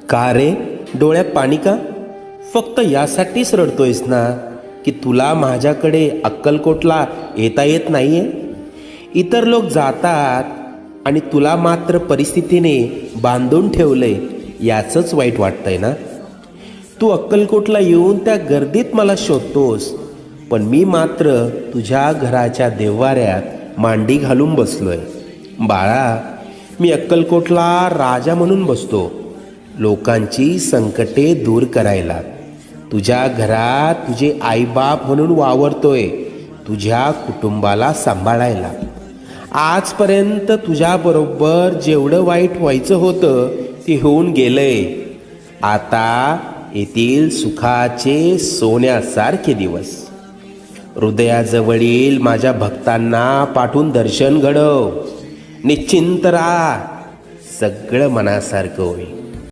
का रे, डोळ्यात पाणी का? फक्त यासाठीच रडतोयस ना की तुला माझ्याकडे अक्कलकोटला येता येत नाहीये? इतर लोक जातात आणि तुला मात्र परिस्थितीने बांधून ठेवलंय, याचंच वाईट वाटतंय ना? तू अक्कलकोटला येऊन त्या गर्दीत मला शोधतोस, पण मी मात्र तुझ्या घराच्या देव्हाऱ्यात मांडी घालून बसलोय. बाळा, मी अक्कलकोटला राजा म्हणून बसतो, लोकांची संकटे दूर करायला. तुझ्या घरात तुझे आईबाप म्हणून वावरतोय, तुझ्या कुटुंबाला सांभाळायला. आजपर्यंत तुझ्याबरोबर जेवढं वाईट व्हायचं होतं ते होऊन गेलंय. आता येथील सुखाचे सोन्यासारखे दिवस. हृदयाजवळील माझ्या भक्तांना पाठवून दर्शन घडव. निश्चिंत राहा, सगळं मनासारखं होईल.